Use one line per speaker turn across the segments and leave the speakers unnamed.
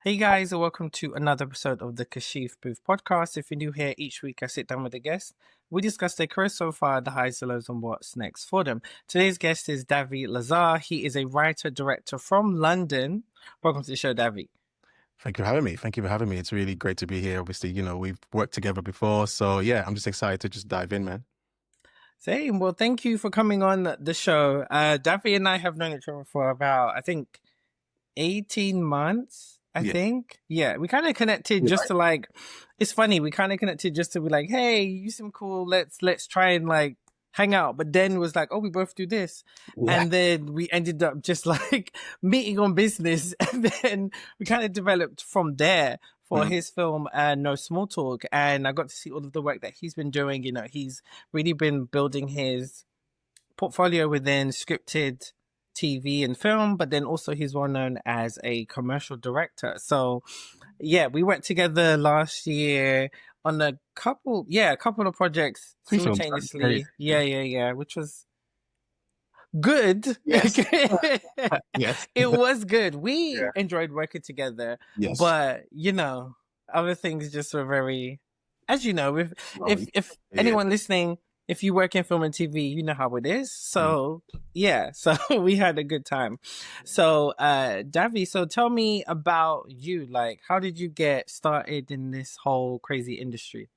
Hey guys, and welcome to another episode of the Kashif Booth podcast. If you're new here, each week I sit down with a guest. We discuss their career so far, the highs, the lows, and what's next for them. Today's guest is Davy Lazare. He is a writer director from London. Welcome to the show, Davy.
Thank you for having me. Thank you for having me. It's really great to be here. Obviously, we've worked together before. So yeah, I'm just excited to just dive in, man.
Same. Well, thank you for coming on the show. Davy and I have known each other for about, I think, 18 months. I
Yeah.
think. Yeah, we kind of connected
You're
just
right.
to like, it's funny, we kind of connected just to be like, hey, you seem cool. Let's try and like hang out. But then it was like, oh, we both do this.
Yeah.
And then we ended up just like meeting on business. And then we kind of developed from there for
Mhm.
his film No Small Talk. And I got to see all of the work that he's been doing. You know, he's really been building his portfolio within scripted TV and film, but then also he's well known as a commercial director. So yeah, we went together last year on a couple of projects
Three films. That's great.
simultaneously. Yeah, which was good.
Yes. Yes.
It was good. We
Yeah.
enjoyed working together,
Yes.
but other things just were very, as you know,
Well,
if
yeah.
anyone listening, if you work in film and TV, you know how it is.
Mm.
So yeah, so we had a good time. So Davy, so tell me about you. Like, how did you get started in this whole crazy industry?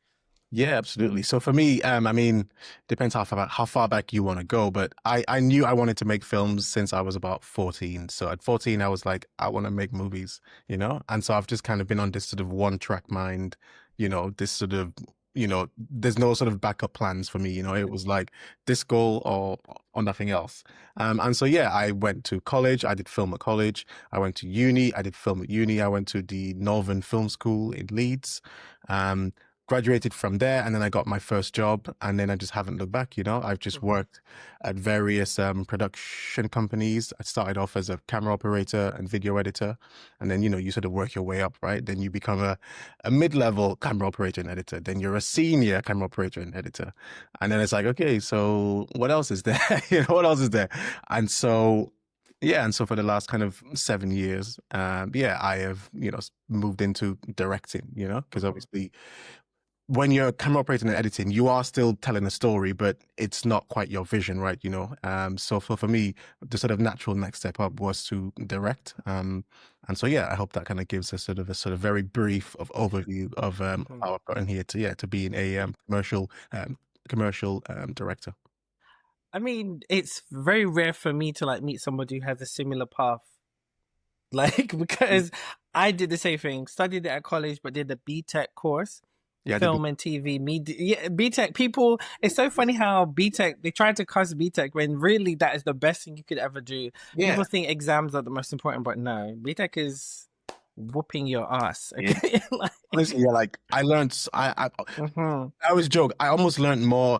Yeah, absolutely. So for me, I mean, depends how far back you want to go, but I knew I wanted to make films since I was about 14. So at 14, I was like, I want to make movies, And so I've just kind of been on this sort of one track mind, this sort of, there's no sort of backup plans for me, It was like this goal or nothing else. And so yeah, I went to college, I did film at college. I went to uni, I did film at uni. I went to the Northern Film School in Leeds. Um, Graduated from there, and then I got my first job, and then I just haven't looked back. I've just
Mhm.
worked at various production companies. I started off as a camera operator and video editor, and then you sort of work your way up, right? Then you become a mid-level camera operator and editor. Then you're a senior camera operator and editor, and then it's like, okay, so what else is there? What else is there? And so yeah, and so for the last kind of 7 years, yeah, I have moved into directing, because
Mhm.
obviously when you're camera operating and editing, you are still telling a story, but it's not quite your vision, right? So for me, the sort of natural next step up was to direct. And so yeah, I hope that kind of gives a sort of very brief of overview of
Mhm.
how I've gotten here to being a commercial director.
I mean, it's very rare for me to like meet somebody who has a similar path. Like, because I did the same thing, studied it at college, but did the BTech course,
Yeah, I did.
film and TV media. Yeah, BTech people, it's so funny how BTech, they try to cuss BTech when really that is the best thing you could ever do.
Yeah,
People think exams are the most important, but no, BTech is whooping your ass.
yeah.
Okay. Like,
Honestly, yeah. Like I learned,
mhm.
I always joke. I almost learned more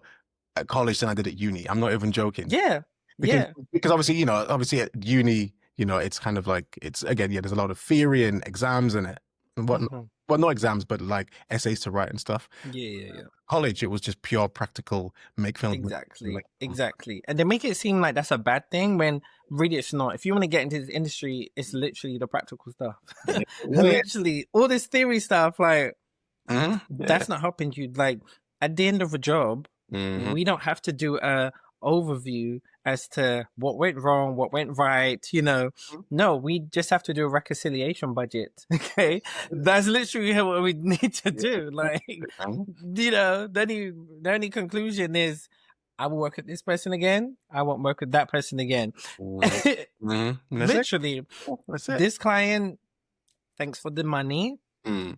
at college than I did at uni. I'm not even joking.
Yeah,
because
yeah.
because obviously obviously at uni it's kind of like it's again yeah there's a lot of theory and exams and whatnot.
Mhm.
Well, not exams but like essays to write and stuff.
Yeah.
College, it was just pure practical, make films,
Exactly,
like
exactly. And they make it seem like that's a bad thing when really it's not. If you want to get into this industry, it's literally the practical stuff.
yeah, yeah,
Literally, all this theory stuff, like,
yeah.
that's not helping you. Like, at the end of a job,
Hmm.
we don't have to do a overview as to what went wrong, what went right, No, we just have to do a reconciliation budget. Okay. That's literally what we need to do. Like, the only conclusion is I will work with this person again. I won't work with that person again.
That's it.
Literally,
That's it.
this client, thanks for the money.
Mm.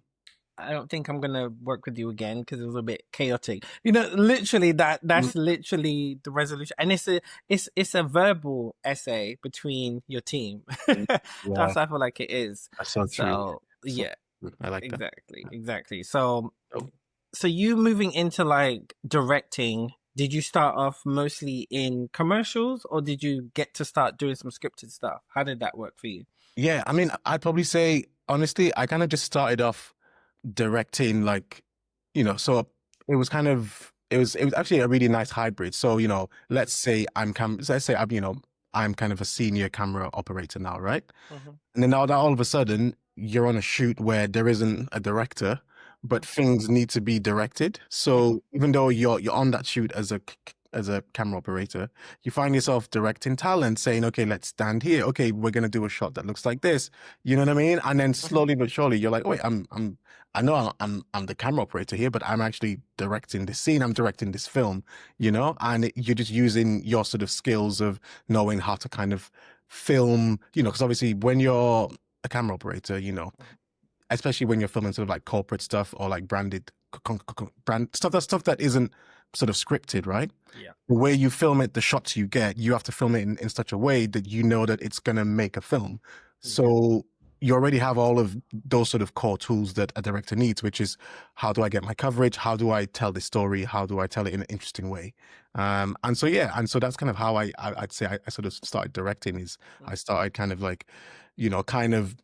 I don't think I'm gonna work with you again because it was a bit chaotic. Literally
Mm.
that's literally the resolution. And it's a verbal essay between your team.
Yeah,
That's what I feel like it is.
that's so true.
So
So
yeah,
I like that.
exactly. So
Oh.
so you moving into like directing, did you start off mostly in commercials or did you get to start doing some scripted stuff? How did that work for you?
Yeah, I mean, I'd probably say honestly, I kind of just started off directing like so it was actually a really nice hybrid. So let's say I'm kind of a senior camera operator now, right?
Mhm.
And then now all of a sudden you're on a shoot where there isn't a director, but things need to be directed.
Mhm.
So even though you're on that shoot as as a camera operator, you find yourself directing talent, saying, "Okay, let's stand here. Okay, we're gonna do a shot that looks like this." You know what I mean? And then
Mhm.
slowly but surely, you're like, "Wait, I know I'm the camera operator here, but I'm actually directing this scene. I'm directing this film." You know, and you're just using your sort of skills of knowing how to kind of film. You know, because obviously when you're a camera operator, you know, especially when you're filming sort of like corporate stuff or like branded brand stuff that isn't sort of scripted, right?
Yeah.
The way you film it, the shots you get, you have to film it in such a way that you know that it's gonna make a film.
Yeah.
So you already have all of those sort of core tools that a director needs, which is how do I get my coverage? How do I tell this story? How do I tell it in an interesting way? And so yeah, and so that's kind of how I'd say I sort of started directing is I
Mhm.
started kind of like, you know, kind of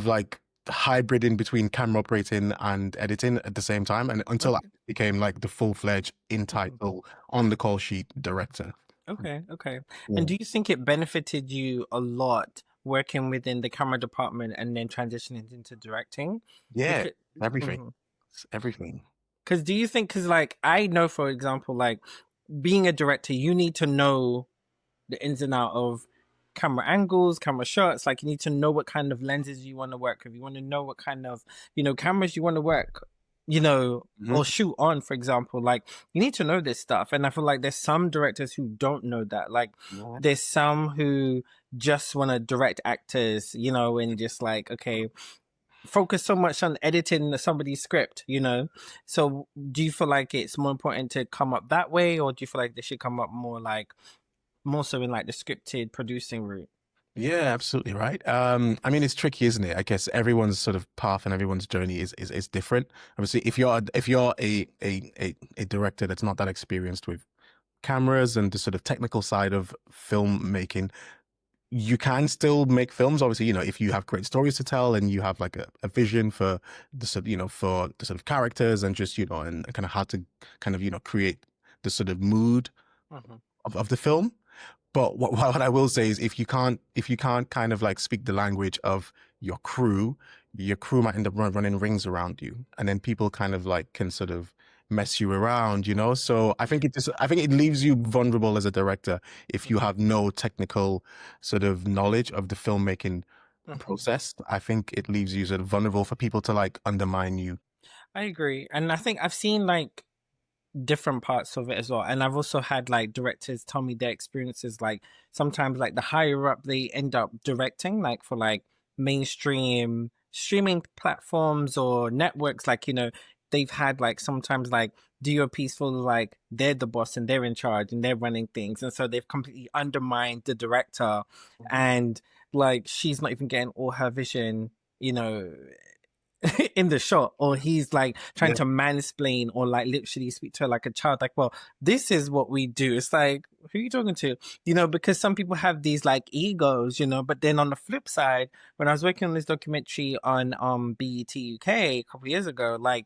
like hybrid in between camera operating and editing at the same time, and until I
Okay.
became like the full-fledged in
Mhm.
title on the call sheet director.
Okay. Okay. And
Yeah.
do you think it benefited you a lot working within the camera department and then transitioning into directing?
Yeah,
Because,
everything. It's everything.
because do you think? Because like I know, for example, like being a director, you need to know the ins and out of camera angles, camera shots. Like you need to know what kind of lenses you want to work with. You want to know what kind of, cameras you want to work,
Mhm.
or shoot on, for example. Like you need to know this stuff. And I feel like there's some directors who don't know that. Like
Yeah.
there's some who just want to direct actors, and just like, okay, focus so much on editing somebody's script. So do you feel like it's more important to come up that way, or do you feel like they should come up more so in like the scripted producing route?
Yeah, absolutely right. I mean, it's tricky, isn't it? I guess everyone's sort of path and everyone's journey is different. Obviously, if you're a director that's not that experienced with cameras and the sort of technical side of filmmaking, you can still make films. Obviously, you know, if you have great stories to tell and you have like a vision for the sort, you know, for the sort of characters and just, you know, and kind of how to kind of, you know, create the sort of mood
Mhm.
of the film. But what I will say is if you can't kind of like speak the language of your crew might end up running rings around you. And then people kind of like can sort of mess you around, you know? So I think it leaves you vulnerable as a director if you
Mhm.
have no technical sort of knowledge of the filmmaking
Mhm.
process. I think it leaves you sort of vulnerable for people to like undermine you.
I agree, and I think I've seen like different parts of it as well, and I've also had like directors tell me their experiences. Like sometimes, like the higher up they end up directing, like for like mainstream streaming platforms or networks, like they've had like sometimes like do a piece for like they're the boss and they're in charge and they're running things, and so they've completely undermined the director, and like she's not even getting all her vision, you know in the shot, or he's like trying
Yeah.
to mansplain or like literally speak to her like a child, like, well, this is what we do. It's like, who are you talking to? Because some people have these like egos, but then on the flip side, when I was working on this documentary on BET UK a couple of years ago, like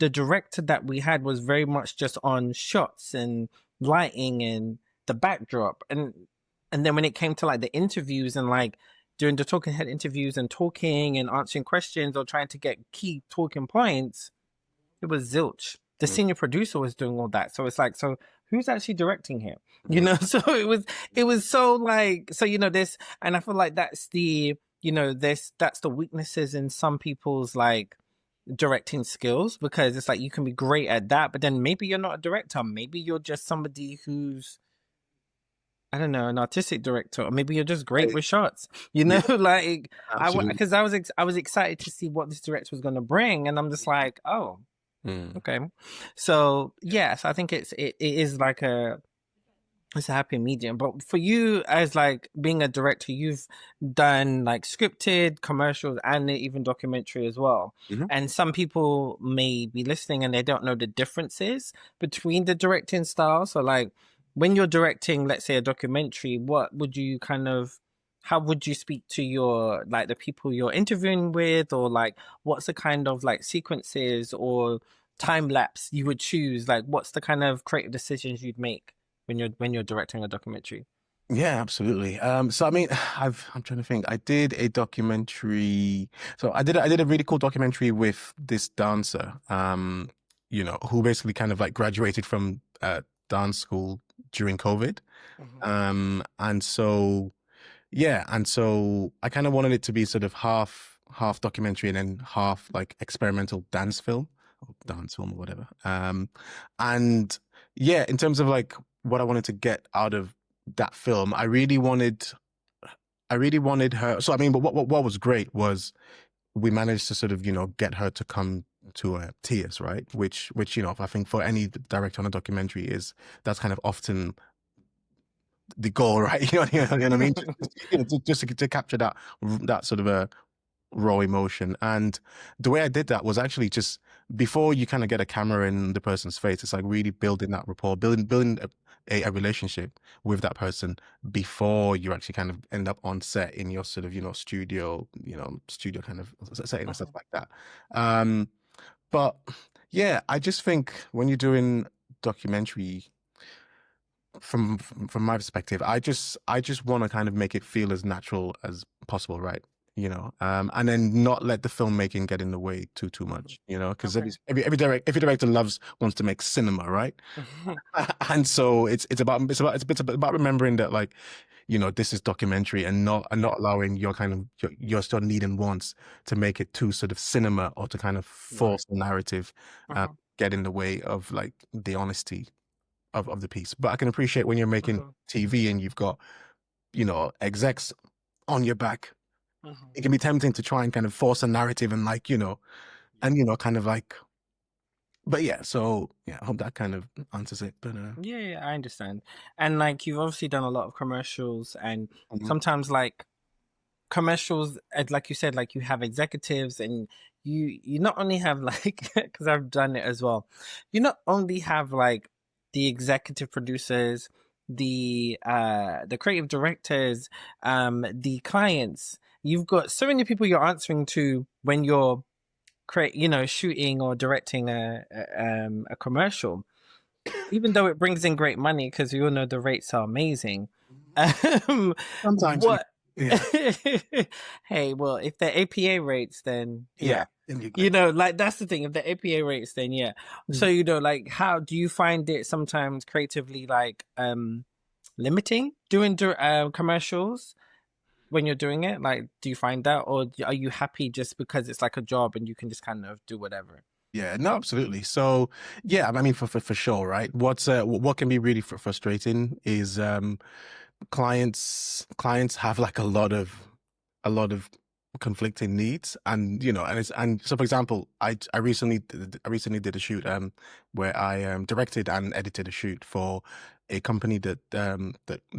the director that we had was very much just on shots and lighting and the backdrop, and then when it came to like the interviews and like during the talking head interviews and talking and answering questions or trying to get key talking points, it was zilch. The senior producer was doing all that. So it's like, so who's actually directing here? So it was so like, so this, and I feel like that's that's the weaknesses in some people's like directing skills, because it's like you can be great at that, but then maybe you're not a director. Maybe you're just somebody who's, I don't know, an artistic director, or maybe you're just great with shots.
Yeah,
Like
absolutely.
because I was excited to see what this director was going to bring, and I'm just like, oh,
Mm.
okay. So yes, I think it is like it's a happy medium. But for you, as like being a director, you've done like scripted, commercials, and even documentary as well.
Mhm.
And some people may be listening and they don't know the differences between the directing styles. So like when you're directing, let's say a documentary, what would you kind of how would you speak to your like the people you're interviewing with, or like what's the kind of like sequences or time lapse you would choose? Like what's the kind of creative decisions you'd make when you're directing a documentary?
Yeah, absolutely. So I mean, I'm trying to think. I did a documentary. So I did a really cool documentary with this dancer, who basically kind of like graduated from dance school during COVID.
Hmm.
And so yeah, and so I kind of wanted it to be sort of half documentary and then half like experimental dance film or dance film or whatever. And yeah, in terms of like what I wanted to get out of that film, I really wanted her. So I mean, but what was great was we managed to sort of get her to come to tears, right? Which I think for any director on a documentary is that's kind of often the goal, right? You know what I mean? Just to capture that sort of a raw emotion. And the way I did that was actually just before you kind of get a camera in the person's face, it's like really building that rapport, building a relationship with that person before you actually kind of end up on set in your sort of studio kind of setting and stuff
Hmm.
like that. Um, but yeah, I just think when you're doing documentary from my perspective, I just want to kind of make it feel as natural as possible, right? And then not let the filmmaking get in the way too
Hmm.
much, because
Okay.
every director wants to make cinema, right?
Hmm.
And so it's about remembering that like, this is documentary and not allowing your kind of your sort of need and wants to make it too sort of cinema or to kind of
Right.
force the narrative,
Hmm.
get in the way of like the honesty of the piece. But I can appreciate when you're making
Hmm.
TV and you've got, execs on your back.
Hmm.
It can be tempting to try and kind of force a narrative and like, and kind of like, but yeah, so yeah, I hope that kind of answers it. But
Yeah, yeah, I understand. And like you've obviously done a lot of commercials, and
mhm.
sometimes like commercials, like you said, like you have executives, and you not only have like because I've done it as well. You not only have like the executive producers, the creative directors, the clients. You've got so many people you're answering to when you're shooting or directing a commercial, even though it brings in great money because we all know the rates are amazing.
Sometimes,
What?
yeah,
Hey, well, if they're APA rates, then
yeah,
yeah,
and you get,
like that's the thing. If they're APA rates, then yeah. So
mm.
like, how do you find it sometimes creatively like limiting doing commercials when you're doing it? Like, do you find that, or are you happy just because it's like a job and you can just kind of do whatever?
Yeah, no, absolutely. So yeah, I mean, for sure, right? What can be really frustrating is clients have like a lot of conflicting needs, and and so for example, I recently did a shoot where I directed and edited a shoot for a company that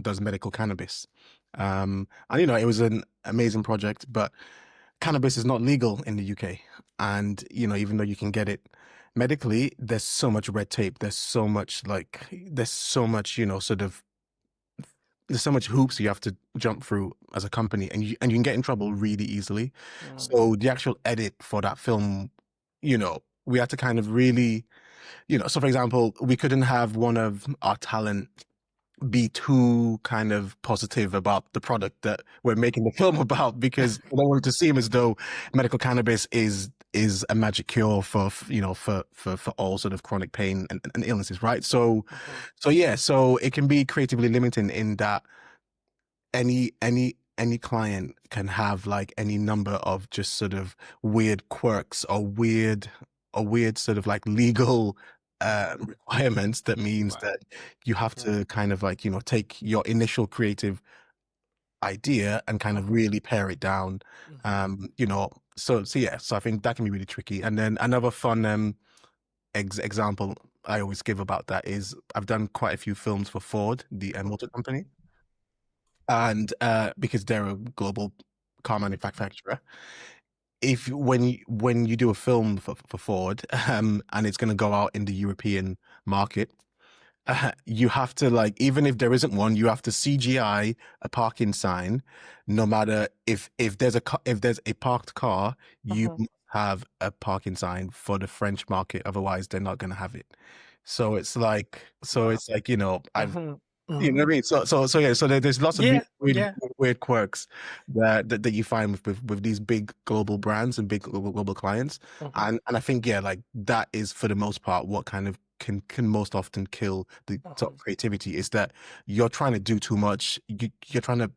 does medical cannabis. And it was an amazing project, but cannabis is not legal in the UK. And even though you can get it medically, there's so much red tape, there's so much sort of there's so much hoops you have to jump through as a company, and you can get in trouble really easily.
Mm.
So the actual edit for that film, we had to kind of really, so for example, we couldn't have one of our talent be too kind of positive about the product that we're making the film about, because I don't want it to seem as though medical cannabis is a magic cure for all sort of chronic pain and illnesses, right? So
Mhm.
so yeah, so it can be creatively limiting in that any client can have like any number of just sort of weird quirks or weird sort of like legal requirements that means
Right.
that you have
Mhm.
to kind of like take your initial creative idea and kind of
Mhm.
really pare it down.
Mhm.
So yeah, so I think that can be really tricky. And then another fun example I always give about that is I've done quite a few films for Ford, the motor company, and because they're a global car manufacturer. If when you do a film for Ford, and it's going to go out in the European market, you have to like, even if there isn't one, you have to CGI a parking sign. No matter if there's a parked car, you
Mhm.
must have a parking sign for the French market. Otherwise, they're not going to have it. So it's like
Wow.
I've
Mhm.
You know
Mhm.
what I mean? So yeah. So there's lots of
Yeah,
weird,
yeah.
weird quirks that you find with these big global brands and big global clients,
Mhm,
and I think yeah, like that is for the most part what kind of can most often kill the top
mhm.
creativity is that you're trying to do too much. You're trying to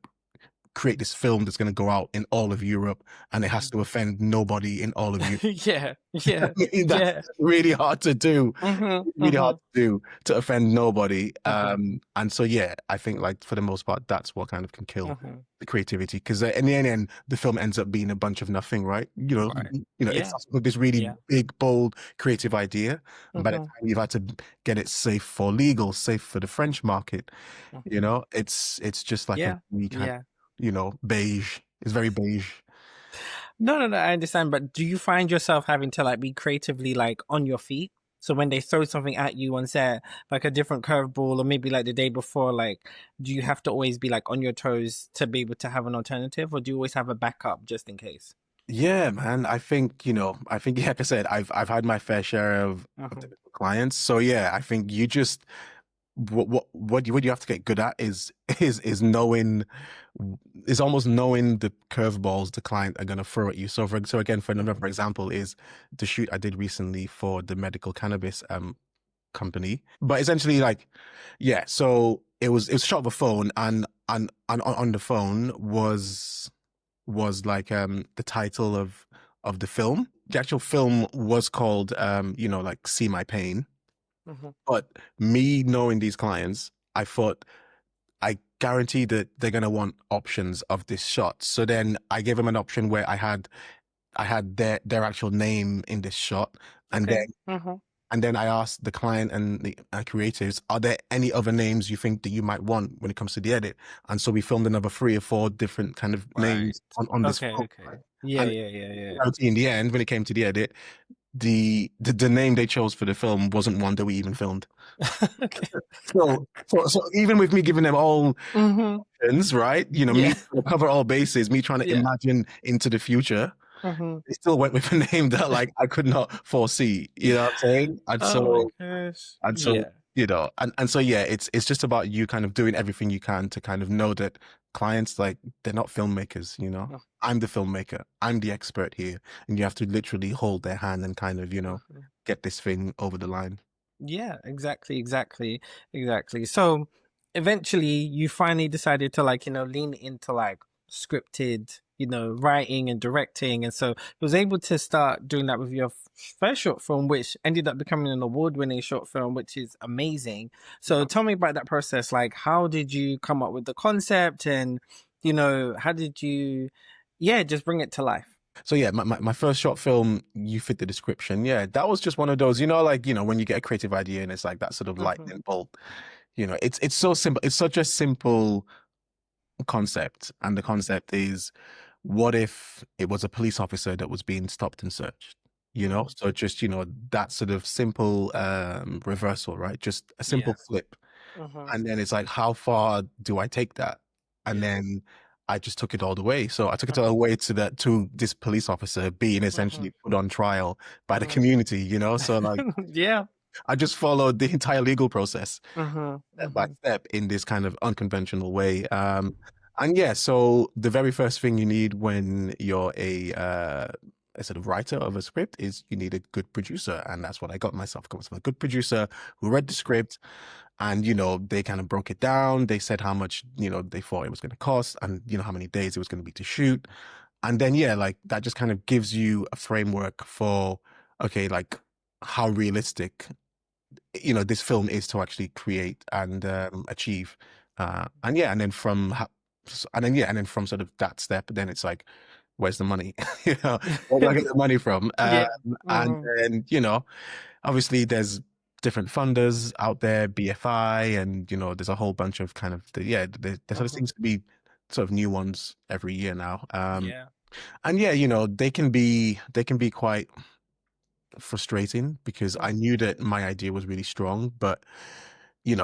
create this film that's going to go out in all of Europe, and it has
Mhm.
to offend nobody in all of Europe.
Yeah,
I
yeah,
mean, that's
yeah.
really hard to do.
Mhm,
Really hard
mhm,
to do to offend nobody.
mhm,
And so yeah, I think like for the most part, that's what kind of can kill
mhm.
the creativity because in the end, the film ends up being a bunch of nothing, right?
Right.
It
Yeah,
starts with this really
yeah.
big, bold, creative idea, and by the
Mhm,
time you've had to get it safe for legal, safe for the French market,
mhm.
it's just like a
Yeah,
really kind of
yeah.
beige. It's very beige.
No, no, no, I understand, but do you find yourself having to like be creatively like on your feet? So when they throw something at you on set, like a different curveball, or maybe like the day before, like, do you have to always be like on your toes to be able to have an alternative, or do you always have a backup just in case?
Yeah, man. I think like I said, I've had my fair share of
Mhm,
difficult clients. So yeah, I think you just what you have to get good at is knowing is almost knowing the curveballs the client are gonna throw at you. So again, for
mhm,
another example is the shoot I did recently for the medical cannabis company. But essentially like yeah, so it was shot with a phone and on the phone was like the title of the film. The actual film was called like See My Pain.
mhm.
But me knowing these clients, I thought I guarantee that they're gonna want options of this shot. So then I gave them an option where I had their actual name in this shot, and
Okay.
then
Mhm.
I asked the client and the creators, are there any other names you think that you might want when it comes to the edit? And so we filmed another 3 or 4 different kind of
Right.
names on this
Okay.
film.
Okay. Yeah.
And
Yeah. Yeah. Yeah.
in the end, when it came to the edit, the name they chose for the film wasn't one that we even filmed.
Okay.
So even with me giving them all
Mhm.
options, right? Me
Yeah.
trying to cover all bases, me trying to
Yeah.
imagine into the future,
Mhm.
they still went with a name that like I could not foresee. You know what I'm saying? And
Oh my
so
gosh.
and so
Yeah.
and so yeah, it's just about you kind of doing everything you can to kind of know that clients like they're not filmmakers. I'm the filmmaker. I'm the expert here. And you have to literally hold their hand and kind of,
Mhm.
get this thing over the line.
Yeah, exactly, exactly, exactly. So eventually you finally decided to like, lean into like scripted, writing and directing. And so was able to start doing that with your first short film, which ended up becoming an award-winning short film, which is amazing. So tell me about that process. Like, how did you come up with the concept and, how did you, yeah, just bring it to life?
So yeah, my first short film, you fit the description. Yeah, that was just one of those, like, when you get a creative idea and it's like that sort of
Hmm.
lightning bolt. It's so simple. It's such a simple concept. And the concept is what if it was a police officer that was being stopped and searched?
Hmm.
So just, that sort of simple reversal, right? Just a simple
Yeah.
flip.
Hmm.
And then it's like, how far do I take that? And
Yeah.
then I just took it all the way. So I took it all
Hmm.
the way to this police officer being
Hmm.
essentially put on trial by the
Hmm.
community. So like
Yeah.
I just followed the entire legal process
Hmm.
step by
Hmm.
step in this kind of unconventional way. And yeah, so the very first thing you need when you're a sort of writer of a script is you need a good producer, and that's what I got myself. Got myself a good producer who read the script, and they kind of broke it down. They said how much they thought it was going to cost, and how many days it was going to be to shoot, and then yeah, like that just kind of gives you a framework for okay, like how realistic this film is to actually create and achieve. And yeah, and then and then from sort of that step, then it's like, where's the money? Where do I get the money from?
Yeah.
And
Hmm.
then obviously there's different funders out there, BFI, and there's a whole bunch of kind of there sort of
Hmm.
seems to be sort of new ones every year now.
Yeah.
And yeah, they can be quite frustrating because I
Hmm.
knew that my idea was really strong, but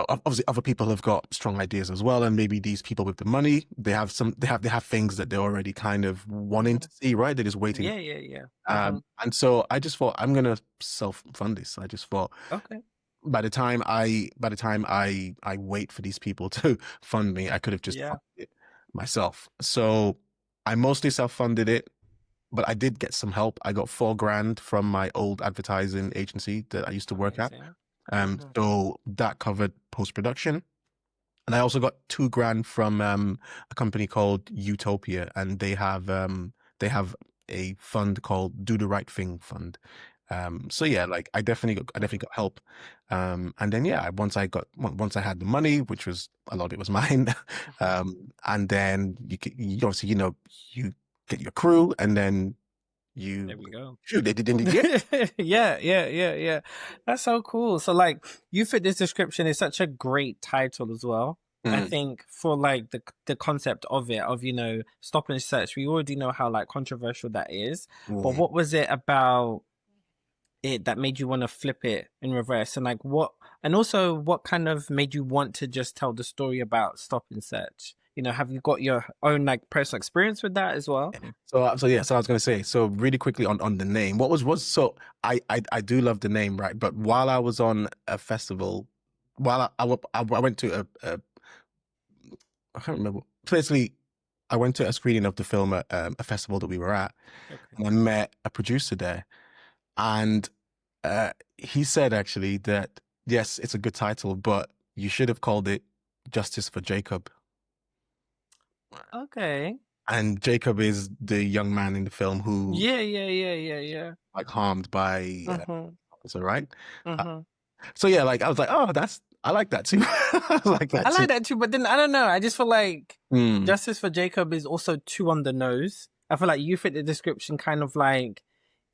obviously other people have got strong ideas as well, and maybe these people with the money, they have things that they're already kind of wanting
Hmm.
to see, right? They're just waiting.
Yeah. Yeah. Yeah. Hmm.
And so I just thought I'm gonna self-fund this. I just thought
Okay.
by the time I wait for these people to fund me, I could have just
Yeah.
funded it myself. So I mostly self-funded it, but I did get some help. I got 4 grand from my old advertising agency that I used to work at.
Amazing. Hmm.
So that covered post-production. And I also got 2 grand from a company called Utopia, and they have a fund called Do the Right Thing Fund. So yeah, like I definitely got help. And then yeah, once I had the money, which was a lot of it was mine,
Hmm.
and then you obviously you get your crew, and then
There
you
we go.
shoot they did yeah.
Yeah, yeah, yeah, yeah. That's so cool. So like you fit this description is such a great title as well. I
Mm,
think for like the concept of it, of stop and search, we already know how like controversial that is. But
mm.
what was it about it that made you want to flip it in reverse? And like and also what kind of made you want to just tell the story about stop and search? Have you got your own like personal experience with that as well?
So yeah, so I was gonna say, so really quickly on the name, what was so I do love the name, right? But while I was on a festival, while I went to I can't remember. Basically, I went to a screening of the film at a festival that we were at,
Okay.
and I met a producer there, and he said actually that yes, it's a good title, but you should have called it Justice for Jacob.
Okay.
And Jacob is the young man in the film who
Yeah, yeah, yeah, yeah, yeah.
like harmed by
Mhm.
officer, right? Uh,
Mhm.
so yeah, like I was like, oh, I like that too. I like that
I
too.
like that too, but then I don't know. I just feel like
Mm,
Justice for Jacob is also too on the nose. I feel like you fit the description kind of like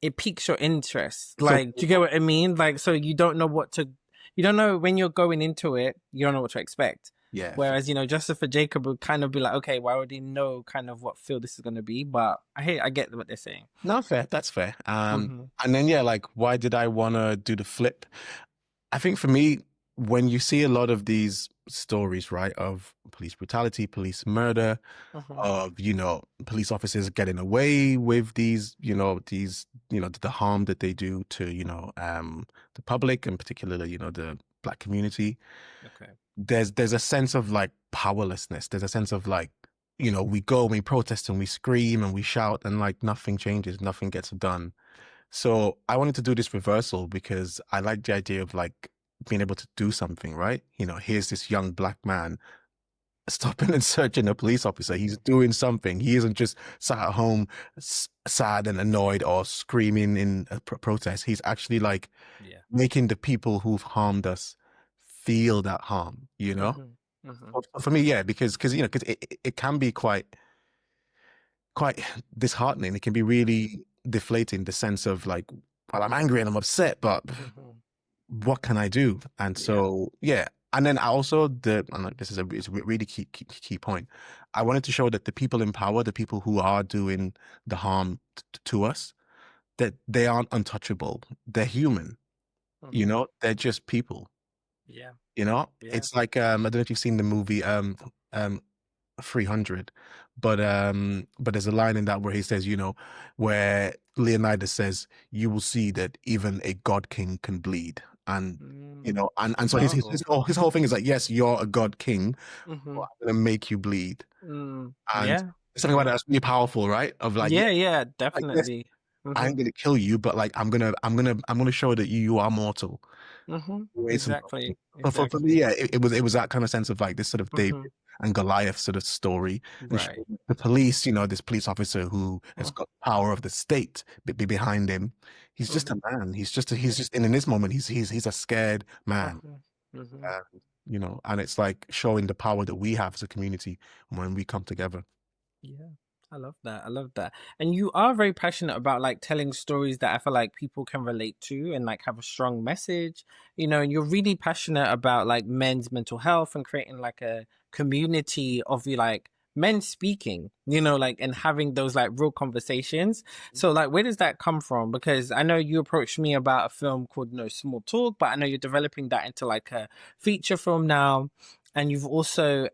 it piques your interest.
so
Like, do you get what I mean? Like, so you don't know when you're going into it, you don't know what to expect.
yeah,
Whereas, Justice for Jacob would kind of be like, okay, well, I already know kind of what feel this is going to be, but I get what they're saying.
no fair. That's fair.
Hmm.
And then yeah, like why did I want to do the flip? I think for me, when you see a lot of these stories, right, of police brutality, police murder,
Hmm.
of police officers getting away with the harm that they do to the public, and particularly the black community,
Okay.
there's a sense of like powerlessness. There's a sense of like we go and we protest and we scream and we shout, and like nothing changes, nothing gets done. So I wanted to do this reversal because I like the idea of like being able to do something, right? Here's this young black man stopping and searching a police officer. He's doing something. He isn't just sat at home sad and annoyed or screaming in a protest. He's actually like
Yeah.
making the people who've harmed us feel that harm, you know?
Hmm. Hmm.
So for me, yeah, because it can be quite disheartening. It can be really deflating, the sense of like, well, I'm angry and I'm upset, but
Hmm.
what can I do? And
Yeah.
so, yeah. And then I also, and like, it's a really key point. I wanted to show that the people in power, the people who are doing the harm to us, that they aren't untouchable. They're human,
Hmm.
they're just people,
Yeah. Yeah.
it's like, I don't know if you've seen the movie, um, 300, but there's a line in that where he says, where Leonidas says, you will see that even a god king can bleed. And
Mm.
and so
Powerful.
his whole thing is like, yes, you're a god king, but
Hmm.
I'm gonna make you bleed.
Mm.
And
Yeah.
something about
Yeah.
that that's really powerful, right? Of like, yeah,
Yeah. Yeah.
like, yes,
Definitely.
I
Hmm.
ain't gonna kill you, but like I'm gonna show that you are mortal.
Hmm.
Ways and
Exactly.
for me,
Exactly.
yeah, it was that kind of sense of like this sort of David
Hmm.
and Goliath sort of story, and
Right.
the police, this police officer who has got power of the state behind him. He's just a
Hmm.
man. He's just in this moment. He's a scared man,
Hmm. Hmm.
uh, and it's like showing the power that we have as a community when we come together.
Yeah. I love that. I love that. And you are very passionate about like telling stories that I feel like people can relate to and like have a strong message, and you're really passionate about like men's mental health and creating like a community of like men speaking, like and having those like real conversations. So like where does that come from? Because I know you approached me about a film called No Small Talk, but I know you're developing that into like a feature film now, and you've also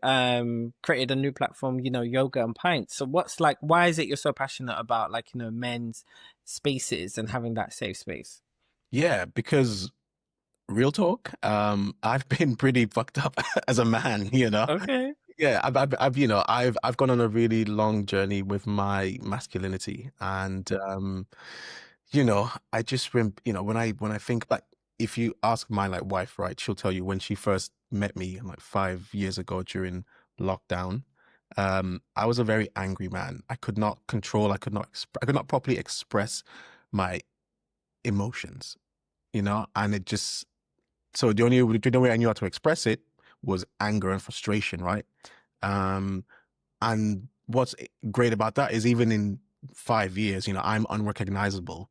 created a new platform, Yoga and Pints. So what's like why is it you're so passionate about like, men's spaces and having that safe space?
Yeah, because Real talk. I've been pretty fucked up as a man, you know.
Okay.
Yeah, I've gone on a really long journey with my masculinity, and I just when I think back, if you ask my like wife, right, she'll tell you when she first met me like 5 years ago during lockdown. I was a very angry man. I could not control. I could not properly express my emotions, and it just so the only way I knew how to express it was anger and frustration, right? Um, and what's great about that is even in 5 years, I'm unrecognizable,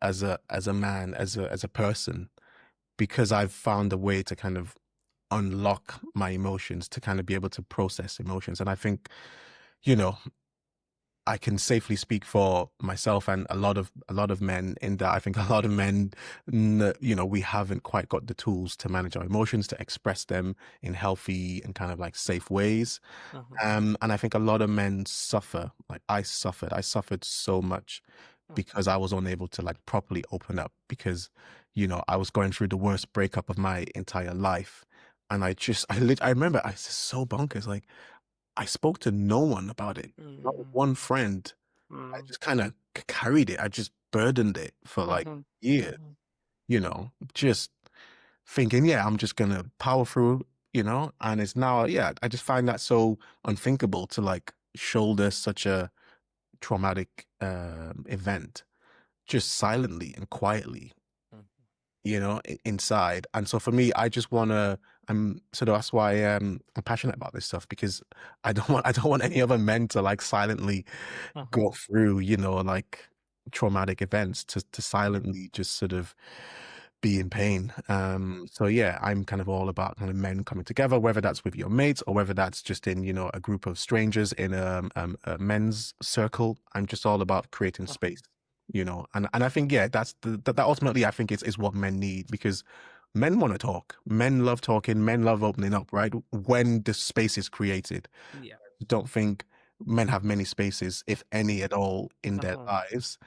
as a man, as a person, because I've found a way to kind of unlock my emotions, to kind of be able to process emotions. And I think, you know, I can safely speak for myself and a lot of men in that I think a lot of men, we haven't quite got the tools to manage our emotions, to express them in healthy and kind of like safe ways.
Mm-hmm.
And I think a lot of men suffer. Like I suffered so much because I was unable to like properly open up because, I was going through the worst breakup of my entire life. And I remember I was so bonkers. Like I spoke to no one about it. Not
Mm-hmm.
one friend. I just kind of carried it. I just burdened it for like
Mm-hmm.
years, just thinking, yeah, I'm just gonna power through, and it's now, yeah, I just find that so unthinkable to like shoulder such a traumatic event just silently and quietly, inside. And so for me, I just wanna, so that's why I'm passionate about this stuff because I don't want any other men to like silently
Mm-hmm.
go through, like traumatic events to silently just sort of be in pain. So yeah, I'm kind of all about kind of men coming together, whether that's with your mates or whether that's just in, a group of strangers in a men's circle. I'm just all about creating space, and I think, yeah, that's that ultimately I think is what men need because men want to talk. Men love talking. Men love opening up, right? When the space is created.
Yeah.
Don't think men have many spaces, if any at all, in their
Mm-hmm.
lives.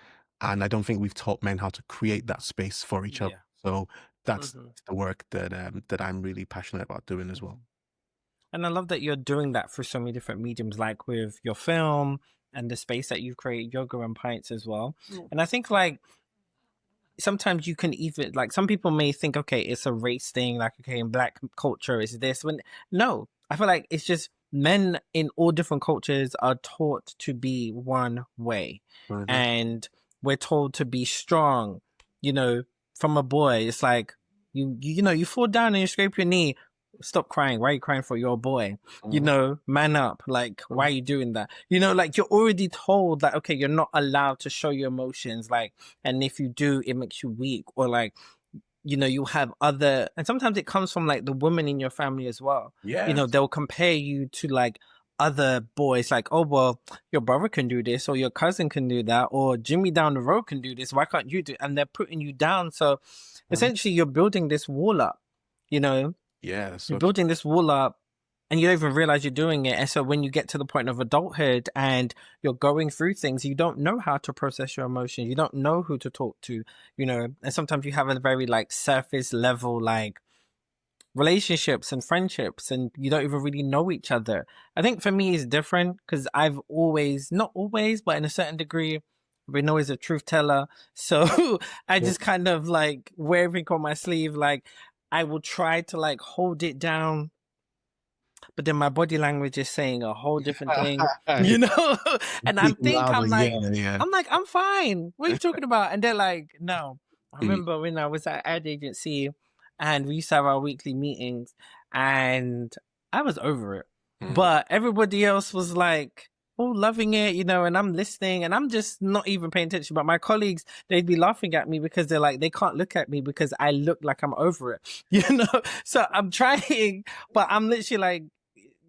And I don't think we've taught men how to create that space for each other.
Yeah.
So that's
Mm-hmm.
the work that I'm really passionate about doing as well.
And I love that you're doing that through so many different mediums, like with your film and the space that you've created, yoga and pints as well. And I think like sometimes you can even like some people may think, okay, it's a race thing, like okay, in black culture is this when no, I feel like it's just men in all different cultures are taught to be one way.
Mhm.
And we're told to be strong, you know, from a boy. It's like you fall down and you scrape your knee. Stop crying. Why are you crying for your boy?
Mhm.
Man up. Like, why are
Mhm.
you doing that? Like you're already told that, okay, you're not allowed to show your emotions. Like, and if you do, it makes you weak. Or like, you have other, and sometimes it comes from like the woman in your family as well.
Yes.
They'll compare you to like other boys, like, oh, well, your brother can do this, or your cousin can do that, or Jimmy down the road can do this. Why can't you do? And they're putting you down. So
Mhm.
essentially, you're building this wall up, you know,
Yeah, that's
you're
so true.
building this wall up and you don't even realize you're doing it. And so when you get to the point of adulthood and you're going through things, you don't know how to process your emotions. You don't know who to talk to, and sometimes you have a very like surface level, like relationships and friendships, and you don't even really know each other. I think for me, it's different because I've always, not always, but in a certain degree, been always a truth teller. So I
Yeah.
just kind of like wear everything on my sleeve. Like I will try to like hold it down, but then my body language is saying a whole different thing, you know? And
Speaking loudly, yeah, yeah.
I'm fine. What are you talking about? And they're like, no. I
Mm,
remember when I was at ad agency and we used to have our weekly meetings and I was over it.
mm.
But everybody else was like, oh, loving it, and I'm listening and I'm just not even paying attention. But my colleagues, they'd be laughing at me because they're like, they can't look at me because I look like I'm over it, So I'm trying, but I'm literally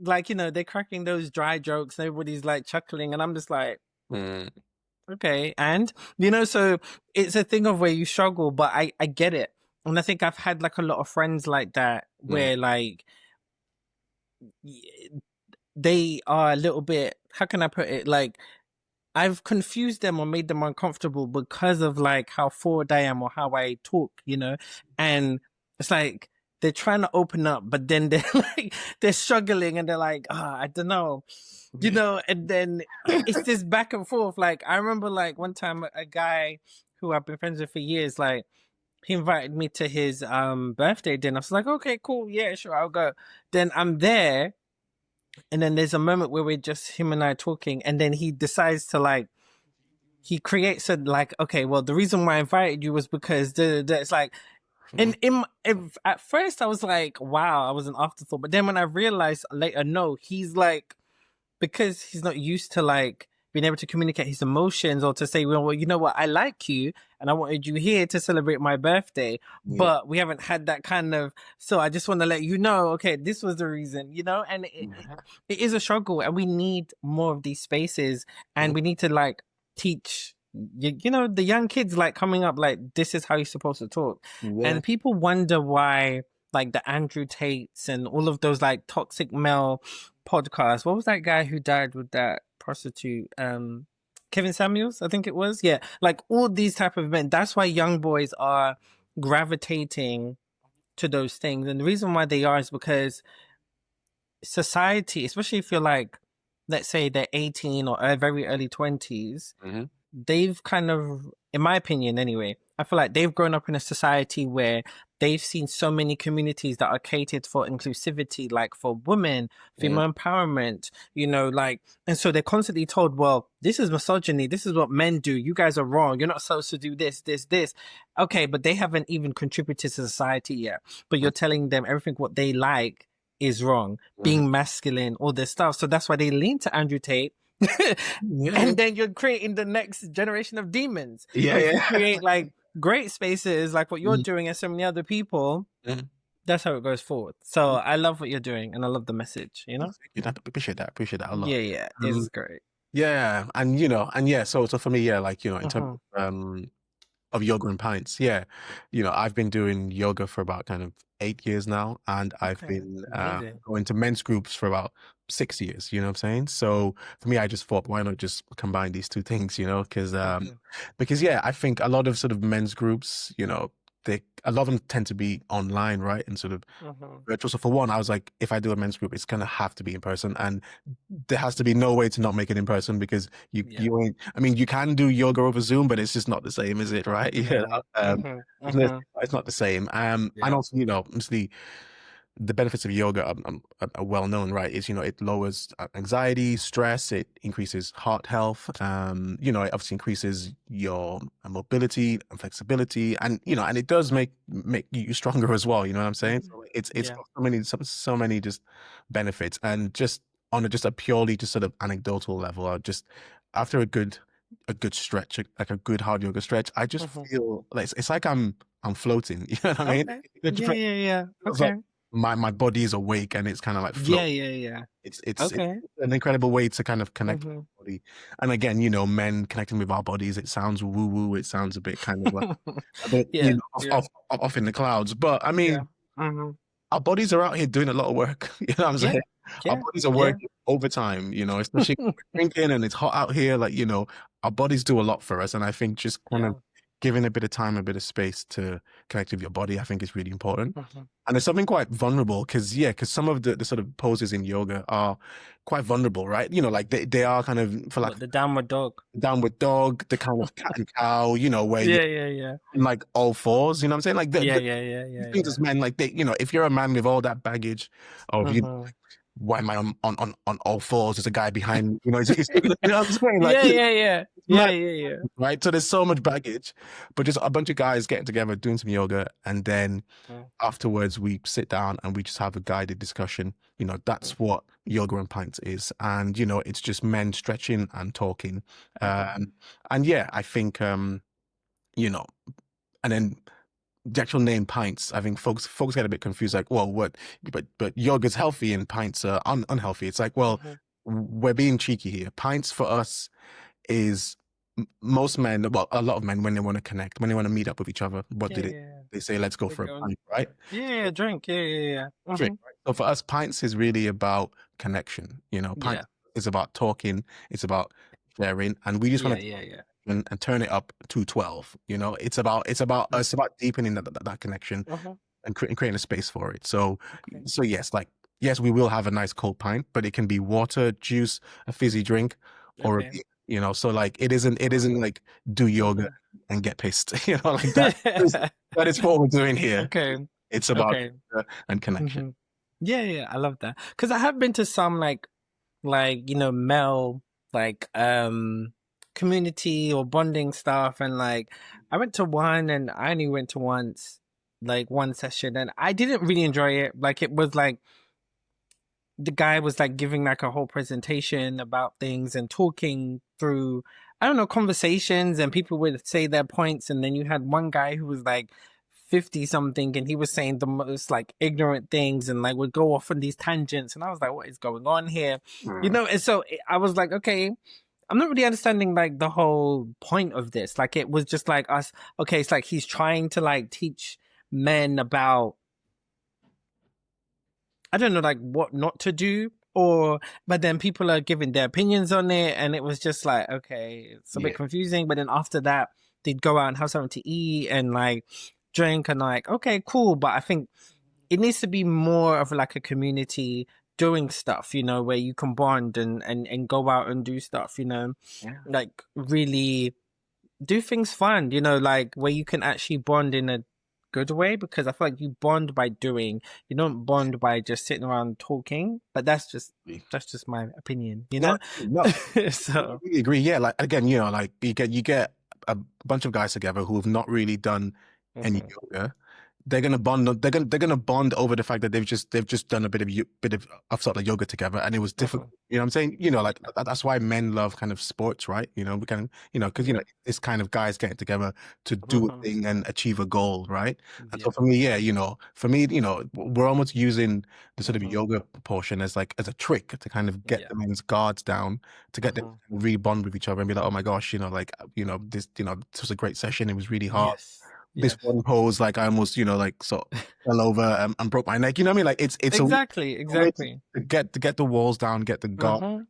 like they're cracking those dry jokes, everybody's like chuckling and I'm just like,
Mm.
okay. And so it's a thing of where you struggle, but I get it. And I think I've had like a lot of friends like that
Mm.
where like they are a little bit, how can I put it, like I've confused them or made them uncomfortable because of like how forward I am or how I talk, you know? And it's like they're trying to open up, but then they're like, they're struggling and they're like, I don't know, you know? And then it's this back and forth. Like, I remember like one time a guy who I've been friends with for years, like, he invited me to his birthday dinner. I was like, okay, cool, yeah, sure, I'll go. Then I'm there, and then there's a moment where we're just him and I talking, and then he decides to like he creates a like, okay, well, the reason why I invited you was because it's like, and at first I was like, wow, I was an afterthought, but then when I realized later, no, he's like, because he's not used to like being able to communicate his emotions or to say, well, you know what, I like you and I wanted you here to celebrate my birthday,
Yeah.
but we haven't had that kind of, so I just want to let you know, okay, this was the reason, you know, and it is a struggle and we need more of these spaces and we need to like teach, you know, the young kids like coming up, like, this is how you're supposed to talk.
Yeah.
And people wonder why like the Andrew Tates and all of those like toxic male podcasts. What was that guy who died with that prostitute? Kevin Samuels, I think it was. Yeah, like all these type of men. That's why young boys are gravitating to those things, and the reason why they are is because society, especially if you're like, let's say they're 18 or very early 20s,
Mhm.
they've kind of, in my opinion anyway, I feel like they've grown up in a society where they've seen so many communities that are catered for inclusivity, like for women, female empowerment, you know, like, and so they're constantly told, well, this is misogyny, this is what men do, you guys are wrong, you're not supposed to do this. Okay, but they haven't even contributed to society yet. But you're telling them everything what they like is wrong, being masculine, all this stuff. So that's why they lean to Andrew Tate. And then you're creating the next generation of demons.
Yeah,
But if you
yeah.
create like great spaces like what you're doing and so many other people,
Mhm.
that's how it goes forward. So I love what you're doing and I love the message, you know?
You know, appreciate that. Appreciate that a lot.
Yeah, it's great.
Yeah, and you know, and yeah, so for me, yeah, like, you know, in terms
Mhm.
of yoga and pints, yeah, you know, I've been doing yoga for about kind of 8 years now, and I've
Okay,
been
amazing.
going to men's groups for about 6 years. You know what I'm saying? So for me, I just thought, why not just combine these two things? You know, because yeah, I think a lot of sort of men's groups, you know, a lot of them tend to be online, right, and sort of
Mhm.
virtual. So for one, I was like, if I do a men's group, it's gonna have to be in person, and there has to be no way to not make it in person because
Yeah.
you ain't. I mean, you can do yoga over Zoom, but it's just not the same, is it? Right? Yeah.
No.
It's not the same. And
Yeah.
also, you know, obviously the benefits of yoga are well known, right? Is, you know, it lowers anxiety, stress, it increases heart health. You know, it obviously increases your mobility and flexibility, and you know, and it does make you stronger as well. You know what I'm saying? So it's
Yeah.
got so many just benefits, and just on just a purely just sort of anecdotal level, I just after a good stretch, like a good hard yoga stretch, I just feel like it's like I'm floating. You know what I mean?
Okay. Yeah.
It's like
Okay.
my body is awake and it's kind of like float.
Yeah.
It's
Okay.
an incredible way to kind of connect with
Mhm.
the body. And again, you know, men connecting with our bodies, it sounds woo woo. It sounds a bit kind of like a bit, you
Yeah.
know, off in the clouds. But I
Yeah.
mean, our bodies are out here doing a lot of work. You know what I'm
Yeah.
saying? Our
Yeah.
bodies are
Yeah.
working overtime, you know, especially when we're drinking and it's hot out here. Like, you know, our bodies do a lot for us. And I think just kind
Yeah.
of giving a bit of time, a bit of space to connect with your body, I think is really important.
Mhm.
And there's something quite vulnerable because, yeah, because some of the sort of poses in yoga are quite vulnerable, right? You know, like they are kind of, for like
What, the downward dog?
downward dog, the kind of cat and cow, you know, where you're
Yeah.
in like all fours, you know what I'm saying? Like these things
Yeah.
as men, like you know, if you're a man with all that baggage of you,
Mhm.
why am I on all fours? There's a guy behind me, you know, you know what I'm saying? Like,
Yeah.
right? So there's so much baggage, but just a bunch of guys getting together, doing some yoga, and then afterwards we sit down and we just have a guided discussion. You know, that's what yoga and pints is. And, you know, it's just men stretching and talking. And yeah, I think, you know, and then the actual name pints, I think folks get a bit confused, like, well, what, but yoga's healthy and pints are unhealthy. It's like, well, we're being cheeky here. Pints for us is most men, well, a lot of men, when they want to connect, when they want to meet up with each other, what do
Yeah.
they say? Let's go
They
for a
go,
pint, right?
yeah, drink. Yeah.
Drink. Right? So for us, pints is really about connection. You know,
Yeah.
pints is about talking. It's about sharing, and we just
Yeah,
want to
yeah, yeah.
and turn it up to 12. You know, it's about deepening that connection
Uh-huh.
and creating a space for it. So
Okay.
so yes, like yes, we will have a nice cold pint, but it can be water, juice, a fizzy drink, or a
Okay.
beer. You know, so like it isn't like do yoga
Mhm.
and get pissed. You know, like that is what we're doing here.
Okay.
It's about
Okay.
and connection.
Hmm. Yeah, yeah, I love that. Because I have been to some male like community or bonding stuff, and like I went to one and I only went to once, like one session, and I didn't really enjoy it. Like it was like the guy was like giving like a whole presentation about things and talking through, I don't know, conversations, and people would say their points, and then you had one guy who was like 50 something, and he was saying the most like ignorant things and like would go off on these tangents, and I was like, what is going on here,
Mm.
and so I was like, okay, I'm not really understanding like the whole point of this. Like it was just like us, okay, it's like he's trying to like teach men about, I don't know, like what not to do, or but then people are giving their opinions on it, and it was just like, okay, it's a bit
Yeah.
confusing. But then after that, they'd go out and have something to eat and like drink, and like, okay, cool. But I think it needs to be more of like a community doing stuff, where you can bond and go out and do stuff,
Yeah.
like really do things fun, like where you can actually bond in a good way, because I feel like you bond by doing, you don't bond by just sitting around talking. But that's just my opinion,
No, no, I
so
really agree. Yeah, like again, like you get a bunch of guys together who have not really done any
mhm,
yoga. They're gonna bond over the fact that they've just done a bit of sort of yoga together, and it was difficult.
mhm,
You know what I'm saying? Like that's why men love kind of sports, right? We can, because
yeah,
this kind of guys getting together to do a
mhm,
thing and achieve a goal, right? And so
yeah,
for me, yeah, we're almost using the sort of
mhm,
yoga portion as like as a trick to kind of get
yeah,
the men's guards down, to get them
mhm,
to re-bond with each other and be like, oh my gosh, like this was a great session. It was really hard.
yes,
This
yes.
one pose, like I almost, like sort of fell over and broke my neck. You know what I mean? Like it's
Exactly,
a way to,
exactly.
to get the walls down, get the guard
Mhm,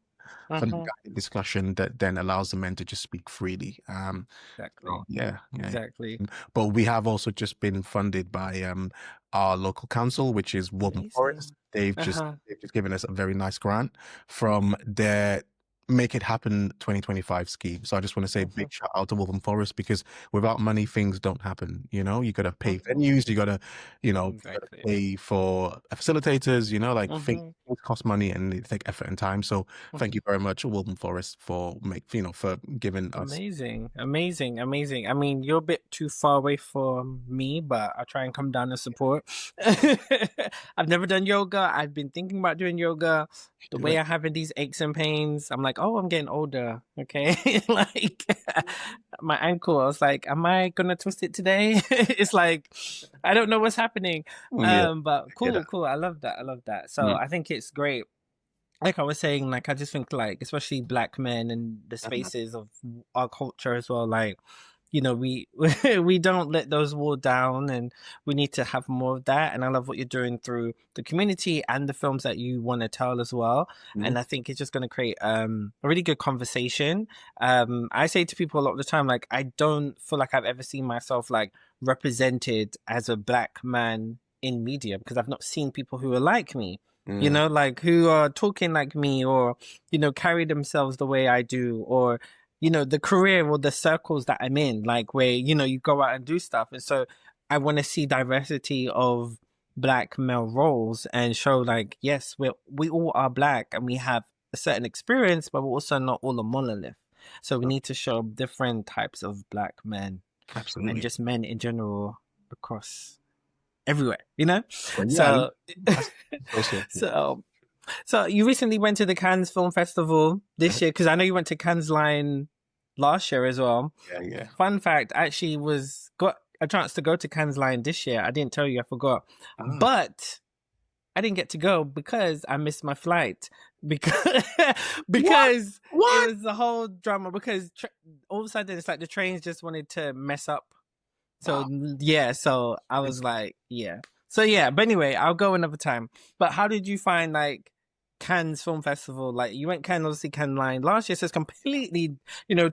for the
mhm,
discussion that then allows the men to just speak freely. So
exactly,
yeah, yeah.
exactly.
But we have also just been funded by our local council, which is Woburn Forest.
Amazing.
They've just
Uh-huh.
they've just given us a very nice grant from their Make It Happen 2025 scheme. So I just want to say a big
Mhm,
shout out to Woburn Forest, because without money, things don't happen. You gotta pay
mhm,
venues, you gotta
exactly.
pay for facilitators, like
Mhm,
things cost money and they take effort and time. So thank you
mhm.
very much, Woburn Forest, for giving us.
Amazing, amazing, amazing. I mean, you're a bit too far away from me, but I'll try and come down and support. I've never done yoga. I've been thinking about doing yoga. The
Do
way
it.
I'm having these aches and pains, I'm like, oh, I'm getting older. Okay. Like my ankle, I was like, am I gonna twist it today? It's like, I don't know what's happening.
Yeah,
But
get that.
cool, cool. I love that. I love that. So
Mm.
I think it's great, like I was saying, like I just think like especially black men and the
Mhm.
spaces of our culture as well, like we we don't let those walls down, and we need to have more of that. And I love what you're doing through the community and the films that you want to tell as well.
Mhm.
And I think it's just going to create a really good conversation. I say to people a lot of the time, like I don't feel like I've ever seen myself like represented as a black man in media, because I've not seen people who are like me,
Mm.
like who are talking like me, or carry themselves the way I do, or the career or the circles that I'm in, like where you go out and do stuff. And so I want to see diversity of black male roles, and show like, yes, we all are black and we have a certain experience, but we're also not all a monolith. So we need to show different types of black men, and
Absolutely.
just men in general, across everywhere, you know
But yeah,
so
that's also
so so you recently went to the Cannes Film Festival this
yeah,
year, because I know you went to Cannes Line last year as well.
yeah.
Fun fact, I actually was got a chance to go to Cannes Line this year. I didn't tell you, I forgot.
Ah,
But I didn't get to go because I missed my flight. Because
what?
because it
What?
was a whole drama, because all of a sudden it's like the trains just wanted to mess up. So
Wow.
yeah, so I
It's,
was like, yeah. So yeah, but anyway, I'll go another time. But how did you find like Cannes Film Festival. Like you went Cannes, obviously Cannes Line. Last year, so it's completely,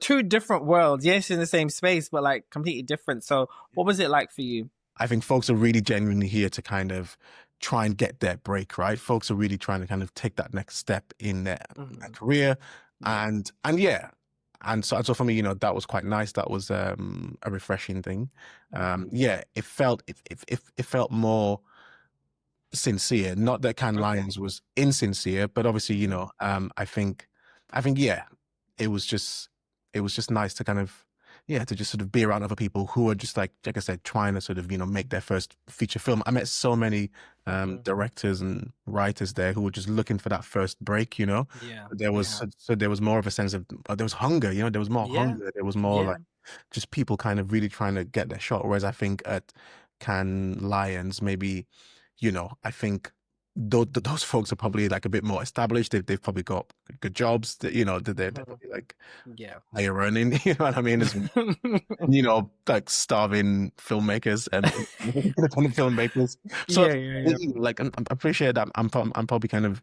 two different worlds. Yes, in the same space, but like completely different. So what was it like for you?
I think folks are really genuinely here to kind of try and get their break, right? Folks are really trying to kind of take that next step in their career,
Yeah.
and yeah, and so for me, that was quite nice. That was a refreshing thing. Yeah, it felt more sincere. Not that Can
Okay.
Lions was insincere, but obviously,
Mhm.
I think yeah, it was just nice to kind of to just sort of be around other people who are just like I said, trying to sort of make their first feature film. I met so many
Mhm.
directors and writers there who were just looking for that first break.
Yeah.
There was
Yeah.
so there was more of a sense of there was hunger. There was more
Yeah.
hunger. There was more
Yeah.
like just people kind of really trying to get their shot. Whereas I think at Can Lions, maybe I think those folks are probably like a bit more established. They've probably got good jobs. That they're
Mhm.
probably like
Yeah.
higher earning. You know what I mean? Like starving filmmakers and independent filmmakers. So
Yeah. Yeah.
like I'm pretty sure that I'm probably kind of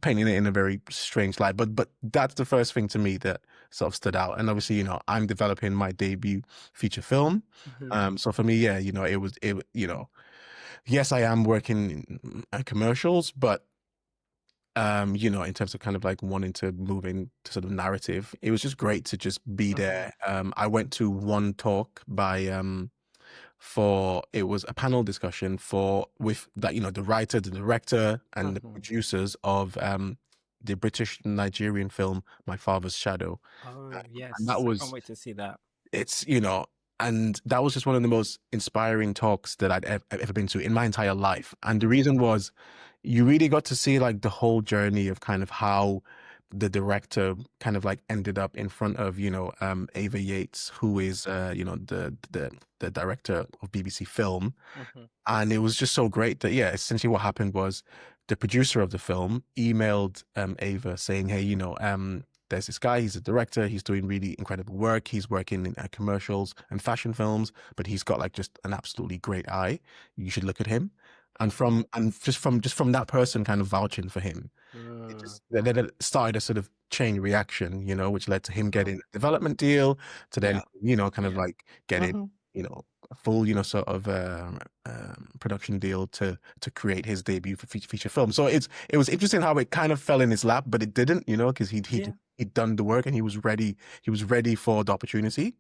painting it in a very strange light. But that's the first thing to me that sort of stood out. And obviously, I'm developing my debut feature film.
Mhm.
So for me, yeah, yes, I am working in commercials, but in terms of kind of like wanting to move into sort of narrative, it was just great to just be
Mhm.
there. I went to one talk by for it was a panel discussion for with that the writer, the director, and the
Mhm.
producers of the British Nigerian film My Father's Shadow.
Oh
And that
yes, I can't
was
wait to see that.
it's and that was just one of the most inspiring talks that I'd ever been to in my entire life. And the reason was you really got to see like the whole journey of kind of how the director kind of like ended up in front of Ava Yates, who is the director of BBC Film.
Mhm.
And it was just so great that, yeah, essentially what happened was the producer of the film emailed Ava saying, hey, there's this guy, he's a director, he's doing really incredible work. He's working in commercials and fashion films, but he's got like just an absolutely great eye. You should look at him. And
Mhm.
just from that person kind of vouching for him, it
Mm.
just then it started a sort of chain reaction, which led to him
Mhm.
getting a development deal, to then
Yeah.
kind of
Yeah.
like getting
Mhm.
a full sort of production deal to create his debut for feature film. So it was interesting how it kind of fell in his lap, but it didn't, because
Yeah.
he'd done the work and he was ready for the opportunity.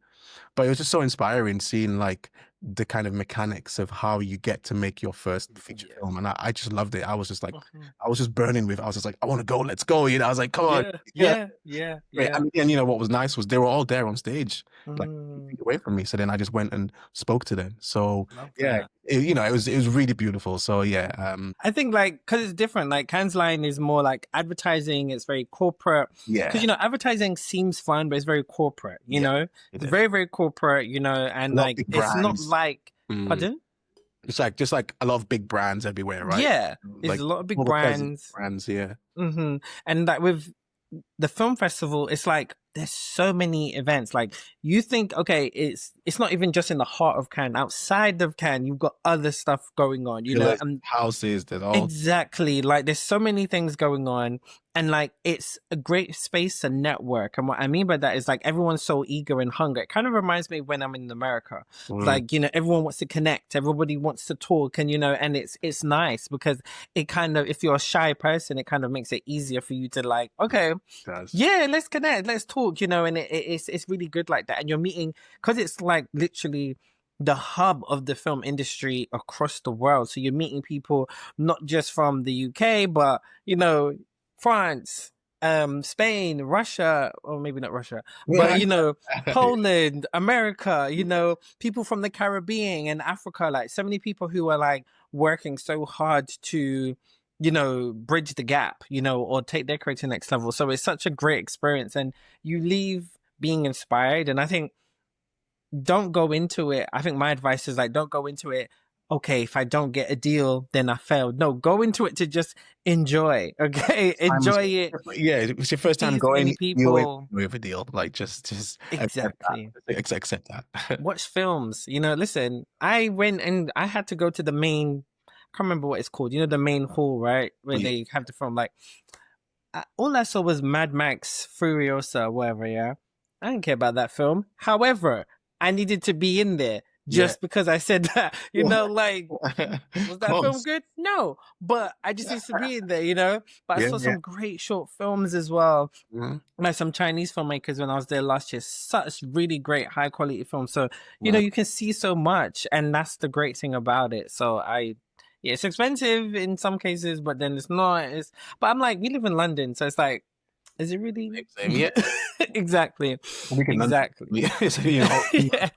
But it was just so inspiring seeing like the kind of mechanics of how you get to make your first feature
Yeah.
film. And I just loved it. I was just like,
Mhm.
I was just burning with, I was just like, I want to go, let's go. I was like, come on.
Yeah.
Yeah.
Yeah. Yeah.
Great.
Yeah.
And what was nice was they were all there on stage, like
Mm.
away from me. So then I just went and spoke to them. So
Love
yeah,
that.
it was really beautiful. So yeah,
I think like because it's different. Like Cannes Line is more like advertising. It's very corporate. Because
yeah,
advertising seems fun, but it's very corporate.
yeah, it
It's
is.
very very corporate.
A
And
lot of
like
big
it's not
brands.
like
Mm.
pardon.
It's like just like a lot of big brands everywhere, right?
Yeah, there's
Like
a lot of big
global presence
brands.
brands. Yeah.
And like with the film festival, it's like there's so many events. Like you think, okay, it's not even just in the heart of Cannes. Outside of Cannes, you've got other stuff going on.
Villas,
And
houses, there's all.
exactly. Like there's so many things going on. And like it's a great space to network. And what I mean by that is like everyone's so eager and hungry. It kind of reminds me of when I'm in America.
Mm,
Like, everyone wants to connect, everybody wants to talk, and and it's nice because it kind of, if you're a shy person, it kind of makes it easier for you to like, okay,
does.
yeah, let's connect, let's talk, and it's really good like that. And you're meeting because it's like literally the hub of the film industry across the world. So you're meeting people not just from the UK, but France, Spain, Russia, or maybe not Russia, but
Yeah.
Poland, America, people from the Caribbean and Africa, like so many people who are like working so hard to bridge the gap, or take their career to the next level. So it's such a great experience, and you leave being inspired. And I think don't go into it. I think my advice is like, don't go into it. Okay, if I don't get a deal, then I failed. No, go into it to just enjoy. Okay,
Time was-
enjoy it.
yeah, it was your first
See
time
as many
going. You went
people.
with a deal. Like just accept that.
Exactly.
Accept that.
Watch films. Listen, I went and I had to go to the main. I can't remember what it's called. The main hall, right, where
Yeah.
they have the film. Like all I saw was Mad Max Furiosa, whatever. Yeah, I didn't care about that film. However, I needed to be in there
Yeah.
just because I said that. You know, like was
Of
that film
course.
good? No, but I just used to be in there, you know. But I
Yeah,
saw
yeah.
some great short films as well.
Mhm.
Like some Chinese filmmakers when I was there last year, such really great high quality films. So, you know,
Mhm.
you can see so much, and that's the great thing about it. So yeah, it's expensive in some cases, but then it's not. But I'm like, we live in London, so it's like, is it really?
Same, yeah.
Exactly,
We can London.
exactly.
Yeah, so, you know,
Yeah.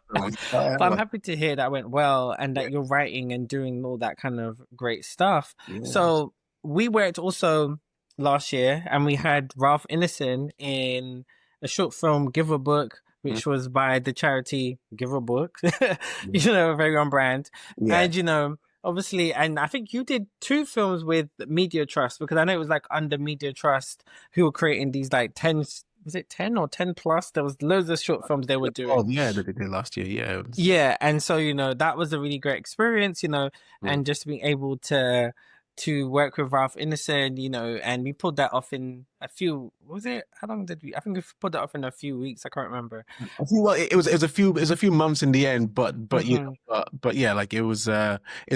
But I'm
like,
happy to hear that went well and
yeah,
that you're writing and doing all that kind of great stuff.
yeah.
So we worked also last year and we had Ralph Ineson in a short film, Give a Book,
Mhm.
which was by the charity Give a Book,
Yeah.
you know, very on brand.
Yeah.
And, you know, obviously, and I think you did two films with Media Trust because I know it was like under Media Trust who were creating these like 10, was it 10 or 10 plus? There was loads of short films they were
Oh,
doing.
yeah, that they did last year. Yeah. It was,
Yeah, and so you know that was a really great experience, you know,
mm.
and just being able to work with Ralph Innocent, you know, and we pulled that off in a few. Was it? How long did we? I think we pulled that off in a few weeks. I can't remember.
I think, well, it was a few months in the end, but you know,
Hmm.
but yeah, like it was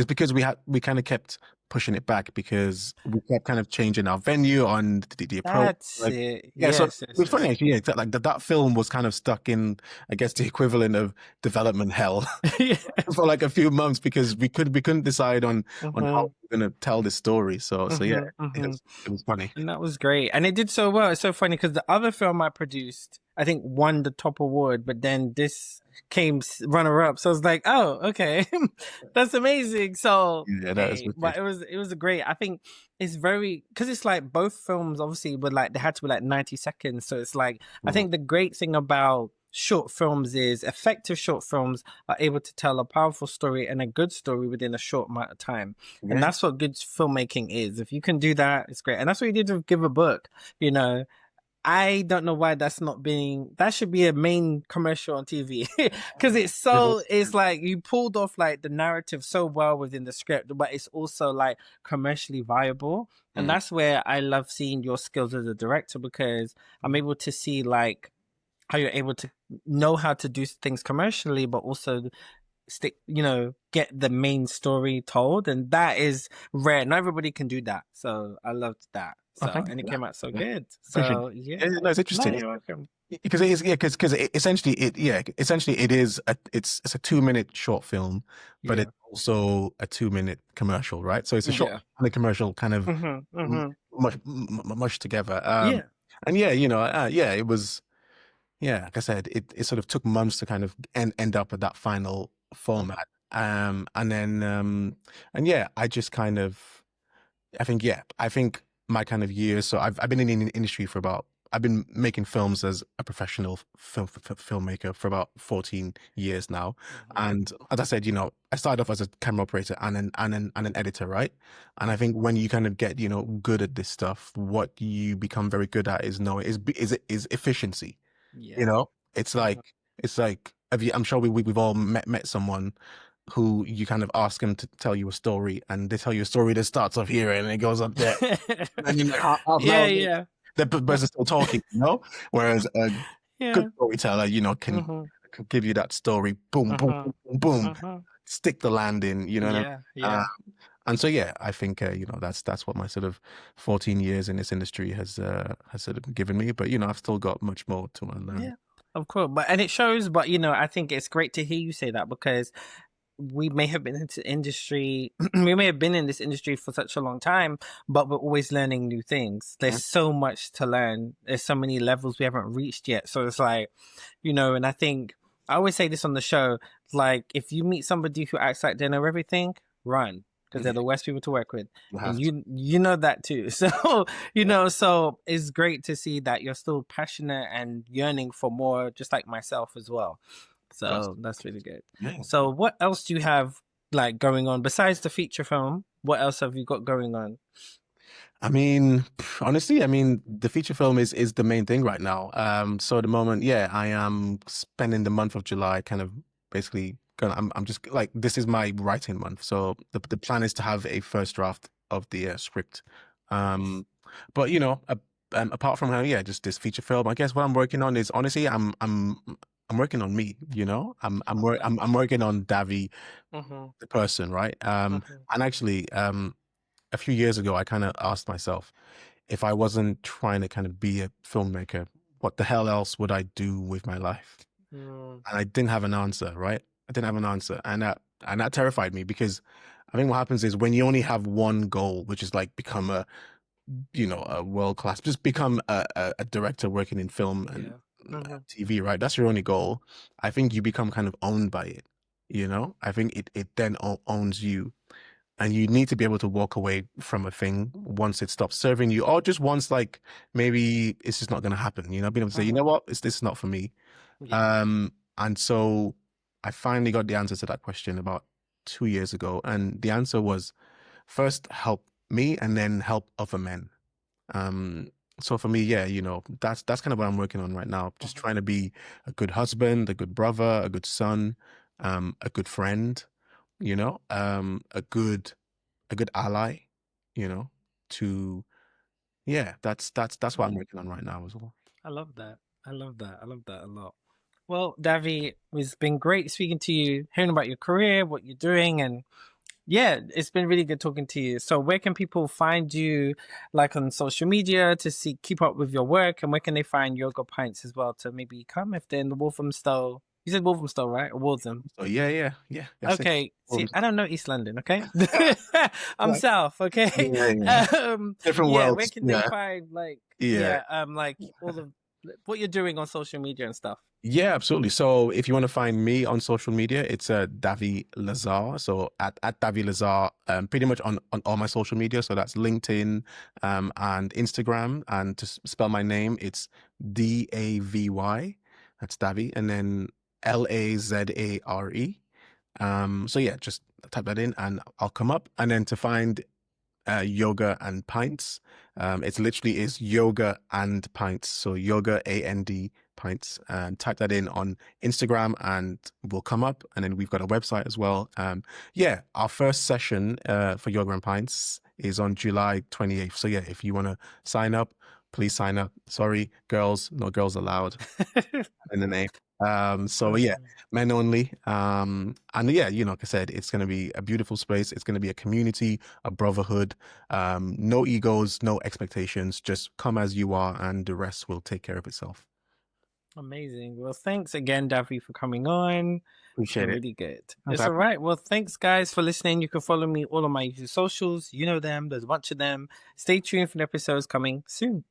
because we kind of kept pushing it back because we kept kind of changing our venue on the approach.
That's
Like,
it.
yeah, so
Yes,
it
yes,
was funny
yes.
actually. Yeah, like that film was kind of stuck in, I guess, the equivalent of development hell
Yeah.
for like a few months because we couldn't decide on how
Hmm.
we're gonna tell this story. So yeah,
Hmm. Hmm.
it was funny.
And that was great. And it did so well. It's so funny because the other film I produced, I think won the top award, but then this came runner up. So I was like, oh, okay. That's amazing. So,
Yeah, that was
hey, but
wicked.
it was a great. I think it's very, because it's like both films obviously were like, they had to be like 90 seconds. So it's like, I
Mhm.
think the great thing about short films is effective short films are able to tell a powerful story and a good story within a short amount of time. And
Yeah.
that's what good filmmaking is. If you can do that, it's great. And that's what you did with Give a Book. You know, I don't know why that's not being, that should be a main commercial on TV. Because it's like you pulled off like the narrative so well within the script, but it's also like commercially viable. And
Mhm.
that's where I love seeing your skills as a director because I'm able to see like how you're able to know how to do things commercially, but also stick, you know, get the main story told, and that is rare. Not everybody can do that, so I loved that.
Oh,
So,
thank you
and it
for
came out so
that.
good.
Appreciate it.
So yeah,
Yeah, no, it's
no,
interesting
you're welcome.
because it is, yeah, because essentially it is it's a 2 minute short film, but
Yeah,
it's also a 2 minute commercial, right? So it's a short
yeah,
and a commercial kind of
mm-hmm.
much together.
Yeah,
And yeah, you know, yeah, it was, yeah, like I said, it sort of took months to kind of end up at that final format. And then and yeah, I just kind of I think my kind of years. So I've been in the industry for about. I've been making films as a professional filmmaker for about 14 years now,
mm-hmm.
and as I said, you know, I started off as a camera operator and an editor, right? And I think when you kind of get, you know, good at this stuff, what you become very good at is is efficiency. You
Yeah,
know,
mm-hmm.
it's like I'm sure we've all met someone who you kind of ask them to tell you a story, and they tell you a story that starts off here and it goes up there, and you're like half an
Yeah,
hour later,
yeah,
the person's still talking, you know. Whereas a good
yeah,
storyteller, you know,
mm-hmm.
can give you that story, boom, boom,
Mm-hmm.
boom, boom, boom,
Mm-hmm.
stick the landing, you know what I mean?
Yeah, yeah.
And so yeah, I think you know that's what my sort of 14 years in this industry has sort of given me. But you know, I've still got much more to learn.
Yeah, of course. But and it shows, but you know, I think it's great to hear you say that because we may have been into industry, we may have been in this industry for such a long time, but we're always learning new things. There's so much to learn. There's so many levels we haven't reached yet. So it's like, you know, and I think I always say this on the show, like if you meet somebody who acts like they know everything, run. Because they're
Yeah,
the worst people to work with,
you
and
have to.
you know that too. So you
Yeah,
know, so it's great to see that you're still passionate and yearning for more, just like myself as well.
that's
So that's really good.
yeah.
So what else do you have like going on besides the feature film? What else have you got going on?
I mean, honestly, I mean, the feature film is the main thing right now. So at the moment, yeah, I am spending the month of July kind of basically gonna. I'm just like this is my writing month. So the plan is to have a first draft of the script.
Nice.
But you know, apart from yeah, just this feature film, I guess what I'm working on is honestly, I'm working on me. You know,
Love that.
I'm working on Davy,
Mhm.
the person, right?
Mhm.
And actually, a few years ago, I kind of asked myself if I wasn't trying to kind of be a filmmaker, what the hell else would I do with my life?
Mm.
And I didn't have an answer, right? I didn't have an answer, and that terrified me because I think what happens is when you only have one goal, which is like become a a world class, just become a director working in film and
Yeah. Mhm.
TV, right? That's your only goal. I think you become kind of owned by it. I think it then owns you, and you need to be able to walk away from a thing once it stops serving you, or just once like maybe it's just not going to happen. Being able to say, you know
Mhm.
what, this is not for me.
Yeah.
And so I finally got the answer to that question about 2 years ago, and the answer was first help me and then help other men. um, so for me, yeah, that's kind of what I'm working on right now. Just
Mhm.
trying to be a good husband, a good brother, a good son, a good friend, a good ally, you know, to yeah, that's what I'm
Yeah.
working on right now as well.
I love that. I love that. I love that a lot. Well, Davy, it's been great speaking to you, hearing about your career, what you're doing, and yeah, it's been really good talking to you. So, where can people find you, like on social media, to see keep up with your work, and where can they find Yoga Pints as well to maybe come if they're in the Walthamstow? You said Walthamstow, right? Or Waltham?
So yeah, that's it.
Okay. See, I don't know East London. Okay, I'm
Right.
South. Okay.
Yeah, yeah. Different
Yeah. Where
worlds.
can they
Yeah.
find like
Yeah.
yeah, like all the what you're doing on social media and stuff?
Yeah, absolutely. So if you want to find me on social media, it's Davy Lazare. So at Davy Lazare, pretty much on all my social media. So that's LinkedIn, and Instagram. And to spell my name, it's Davy. That's Davy, and then Lazare. So yeah, just type that in and I'll come up. And then to find yoga and pints. It's literally is yoga and pints. So yoga and pints. And type that in on Instagram and we'll come up. And then we've got a website as well. Yeah, our first session for yoga and pints is on July 28th. So yeah, if you want to sign up, please sign up. Sorry, girls, no girls allowed in the name. So yeah,
Awesome.
men only. And yeah, like I said, it's going to be a beautiful space. It's going to be a community, a brotherhood. No egos, no expectations. Just come as you are, and the rest will take care of itself.
Amazing. Well, thanks again, Davy, for coming on. It's
Appreciate
been
it.
really good.
Thanks,
It's all
Happy.
right. Well, thanks, guys, for listening. You can follow me all on my socials. You know them. There's a bunch of them. Stay tuned for the episodes coming soon.